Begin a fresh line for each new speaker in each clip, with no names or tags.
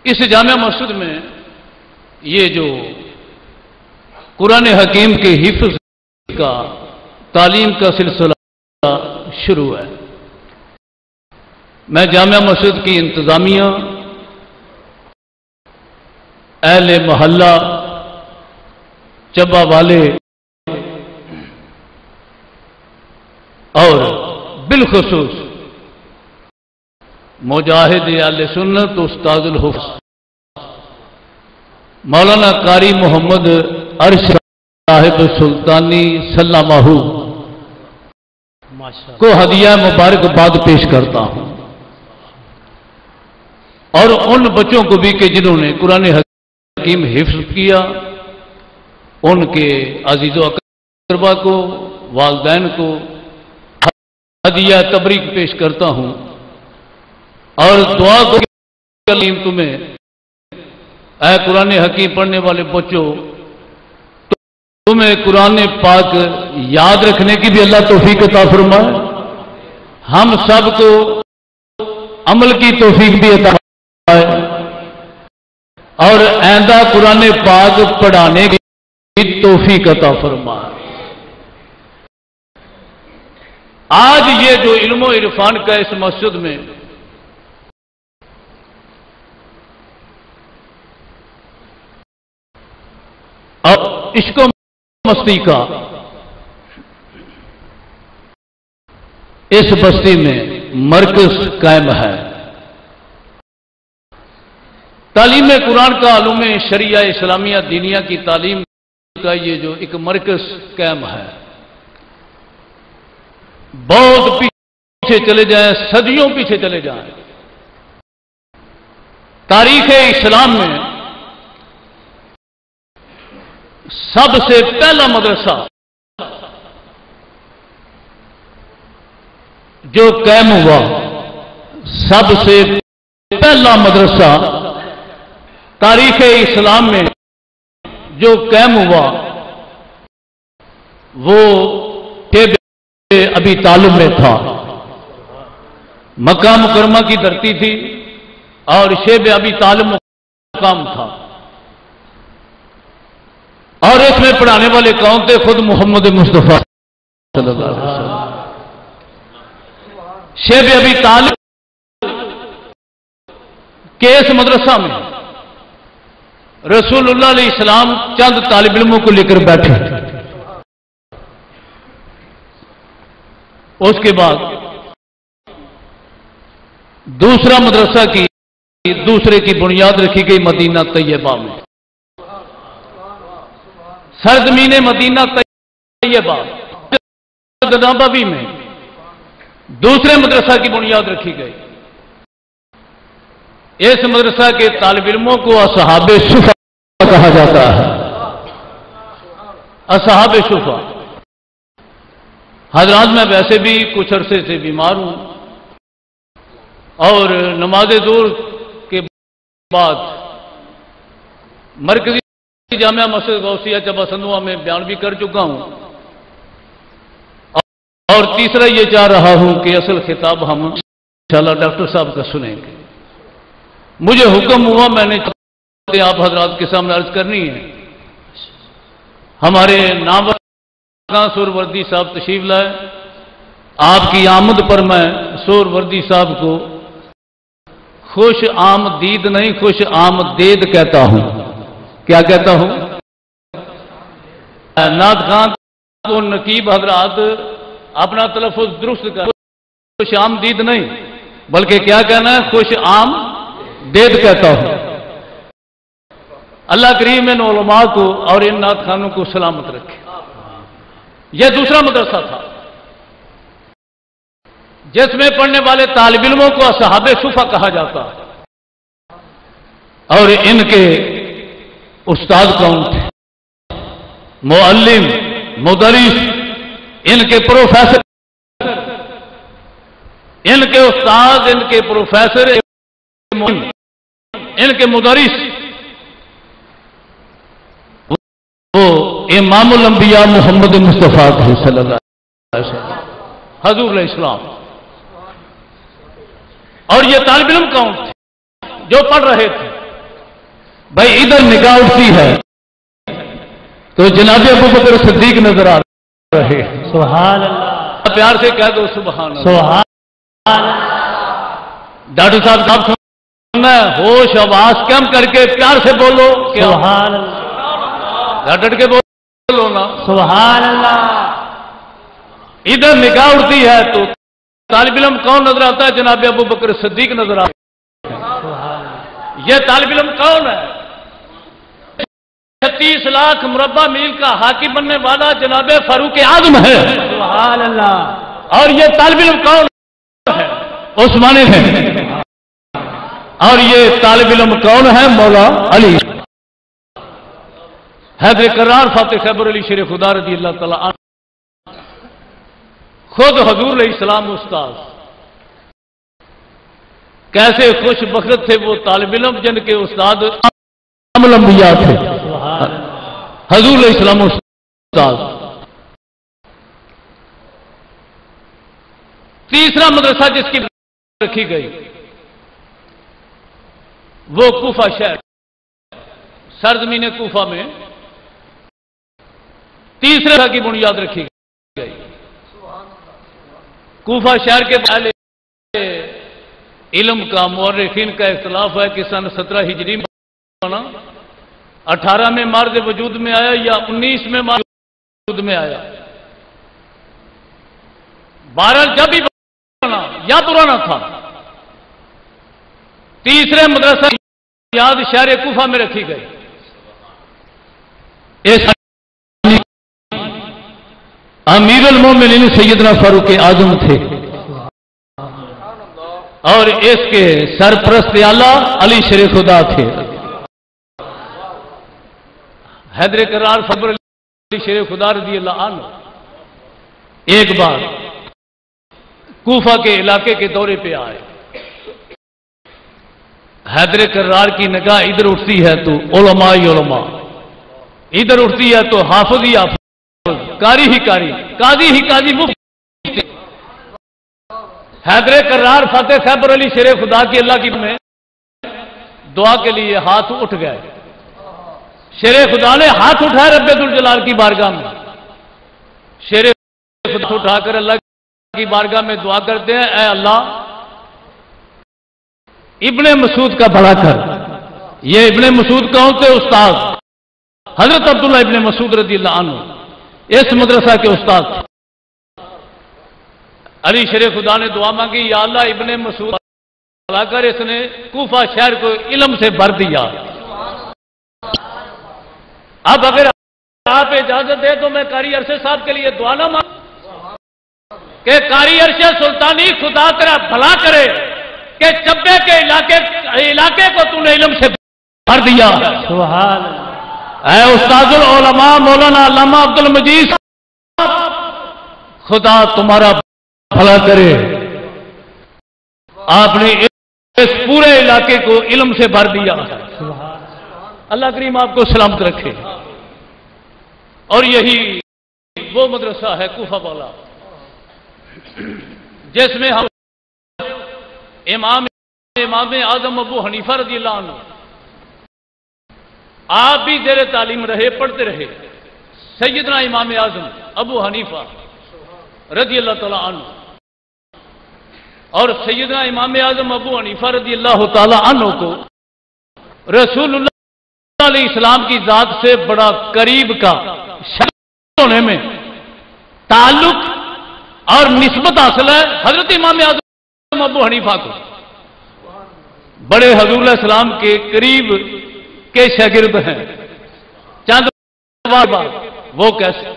اس جامع مسجد میں یہ جو قرآن حکیم کے حفظ کا تعلیم کا سلسلہ شروع ہے، میں جامع مسجد کی انتظامیہ، اہل محلہ، چبا والے اور بالخصوص مجاہد اہل سنت استاد الحفظ مولانا قاری محمد عرش صاحب سلطانی سلامہ کو ہدیہ مبارکباد پیش کرتا ہوں، اور ان بچوں کو بھی کہ جنہوں نے قرآن حکیم حفظ کیا، ان کے عزیز و اقربا کو، والدین کو ہدیہ تبریک پیش کرتا ہوں، اور دعا کو تمہیں اے قرآن حکیم پڑھنے والے بچوں، تمہیں قرآن پاک یاد رکھنے کی بھی اللہ توفیق عطا فرمائے، ہم سب کو عمل کی توفیق بھی عطا فرمائے، اور آئندہ قرآن پاک پڑھانے کی توفیق عطا فرمائے۔ آج یہ جو علم و عرفان کا اس مسجد میں اور عشق و مستی کا اس بستی میں مرکز قائم ہے، تعلیم قرآن کا، علوم شریعہ اسلامیہ دینیہ کی تعلیم کا یہ جو ایک مرکز قائم ہے، بہت پیچھے چلے جائیں، صدیوں پیچھے چلے جائیں، تاریخ اسلام میں سب سے پہلا مدرسہ جو قائم ہوا، سب سے پہلا مدرسہ تاریخ اسلام میں جو قائم ہوا، وہ شیب ابی طالب میں تھا۔ مکہ مکرمہ کی دھرتی تھی اور شیب ابی طالب مقام تھا، اور اس میں پڑھانے والے کون تھے؟ خود محمد مصطفیٰ صلی اللہ علیہ وسلم۔ شیب ابی طالب کے اس مدرسہ میں رسول اللہ علیہ السلام چند طالب علموں کو لے کر بیٹھے، اس کے بعد دوسرا مدرسہ کی دوسرے کی بنیاد رکھی گئی مدینہ طیبہ میں، سرزمین مدینہ طیبہ نبوی میں دوسرے مدرسہ کی بنیاد رکھی گئی۔ اس مدرسہ کے طالب علموں کو اصحاب صفا کہا جاتا ہے، اصحاب صفا۔ حضرات میں ویسے بھی کچھ عرصے سے بیمار ہوں، اور نماز ظہر کے بعد مرکزی جامعہ مسجد غوثیہ چبا سندھوا میں بیان بھی کر چکا ہوں، اور تیسرا یہ چاہ رہا ہوں کہ اصل خطاب ہم انشاءاللہ ڈاکٹر صاحب کا سنیں گے۔ مجھے حکم ہوا، میں نے آپ حضرات کے سامنے عرض کرنی ہے۔ ہمارے نامور سور وردی صاحب تشریف لائے، آپ کی آمد پر میں سور وردی صاحب کو خوش آمدید نہیں، خوش آمدید کہتا ہوں۔ کیا کہتا ہوں؟ نعت خان کو نقیب حضرات اپنا تلفظ درست کر، خوش آمدید نہیں بلکہ کیا کہنا ہے؟ خوش آمدید کہتا ہوں۔ اللہ کریم ان علماء کو اور ان نعت خانوں کو سلامت رکھے۔ یہ دوسرا مدرسہ تھا جس میں پڑھنے والے طالب علموں کو اصحاب صفا کہا جاتا، اور ان کے استاد کون تھے؟ معلم، مدرس، ان کے پروفیسر، ان کے استاد، ان کے پروفیسر، ان کے مدرس، وہ امام الانبیاء محمد مصطفیٰ صلی اللہ علیہ وسلم، حضور علیہ السلام۔ اور یہ طالب علم کون تھے جو پڑھ رہے تھے؟ بھائی ادھر نگاہ اٹھتی ہے تو جناب ابو بکر صدیق نظر آ رہے ہیں.
سبحان اللہ.
پیار سے کہہ دو سبحان اللہ.
سبحان اللہ.
ڈاکٹر صاحب سننا ہے، ہوش آواز کم کر کے پیار سے بولو.
سبحان اللہ.
ڈٹ کے بولو نا.
سبحان اللہ.
ادھر نگاہ اڑتی ہے تو طالب علم کون نظر آتا ہے؟ جناب ابو بکر صدیق نظر آتا ہے. یہ طالب علم کون ہے؟ 36 لاکھ مربع میل کا حاکم بننے والا جناب فاروق اعظم ہے.
سبحان اللہ.
اور یہ طالب علم کون ہے؟ عثمانی ہے. اور یہ طالب علم کون ہے؟ مولا علی. حیدر کرار فاتح خیبر علی شیر خدا رضی اللہ تعالی عنہ. خود حضور علیہ السلام استاد. کیسے خوش بخت تھے وہ طالب علم جن کے استاد انبیاء تھے. حضور علیہ السلام استاد. تیسرا مدرسہ جس کی رکھی گئی وہ کوفہ شہر، سرزمین کوفہ میں تیسرے کی بنیاد رکھی گئی. کوفہ شہر کے پہلے علم کا مورخین کا اختلاف ہے کہ سن 17 ہجری میں بنا، 18 میں مرد وجود میں آیا یا 19 میں مرد وجود میں آیا. بہرحال جب بھی بنا یا پرانا تھا. تیسرے مدرسہ یاد شہر کوفہ میں رکھی گئی. امیر المومنین سیدنا فاروق اعظم تھے اور اس کے سرپرست اعلیٰ علی شیر خدا تھے. حیدر کرار فخر علی شیر خدا رضی اللہ عنہ ایک بار کوفہ کے علاقے کے دورے پہ آئے. حیدر کرار کی نگاہ ادھر اٹھتی ہے تو علماء ہی علماء، ادھر اٹھتی ہے تو حافظ ہی حافظ، قاری ہی قاری، قاضی ہی قاضی. مفتی حیدر کرار فاتح خیبر علی شیر خدا کی اللہ کی میں دعا کے لیے ہاتھ اٹھ گئے. شیر خدا نے ہاتھ اٹھائے رب ذوالجلال کی بارگاہ میں. شیر خدا اٹھا کر اللہ کی بارگاہ میں دعا کرتے ہیں، اے اللہ ابن مسعود کا بڑا کر. یہ ابن مسعود کون تھے؟ استاد حضرت عبداللہ ابن مسعود رضی اللہ عنہ اس مدرسہ کے استاد تھے. علی شیر خدا نے دعا مانگی، یا اللہ ابن مسعود بڑا کر، اس نے کوفہ شہر کو علم سے بھر دیا. اب اگر آپ اجازت دے تو میں قاری ارشد صاحب کے لیے دعا نہ مانگ کہ قاری ارشد سلطانی خدا تیرا بھلا کرے کہ چبے کے علاقے کو تو نے علم سے بھر دیا.
سبحان.
اے استاد العلماء مولانا علامہ عبد المجید صاحب، خدا تمہارا بھلا کرے. آپ نے اس پورے علاقے کو علم سے بھر دیا. اللہ کریم آپ کو سلامت رکھے. اور یہی وہ مدرسہ ہے کوفہ والا جس میں ہم امام اعظم ابو حنیفہ رضی اللہ عنہ آپ بھی زیر تعلیم رہے، پڑھتے رہے. سیدنا امام اعظم ابو حنیفہ رضی اللہ تعالی عنہ اور سیدنا امام اعظم ابو حنیفہ رضی اللہ تعالی عنہ کو رسول اللہ علیہ السلام کی ذات سے بڑا قریب کا ہونے میں تعلق اور نسبت حاصل ہے. حضرت امام اعظم ابو حنیفہ کو بڑے حضور علیہ السلام کے قریب کے شاگرد ہیں. چند بار وہ کیسے؟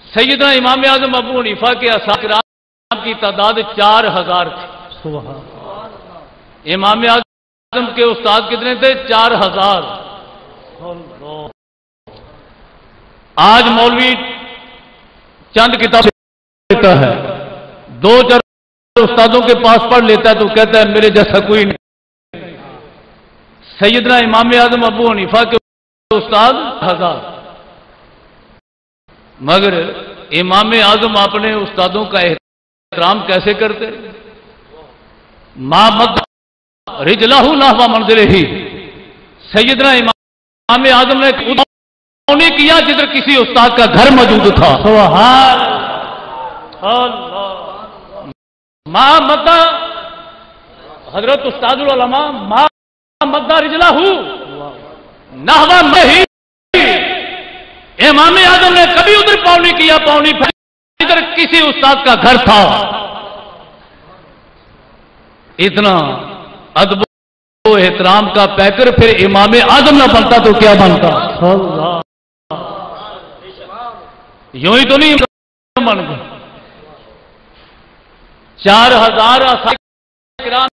سیدنا امام اعظم ابو حنیفہ کے اساتذہ کی تعداد 4000 تھی. امام اعظم کے استاد کتنے تھے؟ 4000. آج مولوی چند کتاب لیتا ہے، 2-4 استادوں کے پاس پڑھ لیتا ہے تو کہتا ہے میرے جیسا کوئی نہیں. سیدنا امام اعظم ابو حنیفہ کے استاد 1000. مگر امام اعظم اپنے استادوں کا احترام کیسے کرتے؟ ما مد رجلہ نحو منزلہ، سیدنا امام اعظم نے نہیں کیا جدھر کسی استاد کا گھر موجود تھا.
سبحان اللہ.
ماں مدہ حضرت استاد العلماء ماں مدہ رجلہ نحو مہی. امام اعظم نے کبھی ادھر پاؤں نہیں کیا, پاؤں نہیں پھیلا ادھر کسی استاد کا گھر تھا. اتنا ادب و احترام کا پیکر پھر امام اعظم نہ بنتا تو کیا بنتا؟
اللہ.
یوں ہی تو نہیں بن گئے. 4000 کرام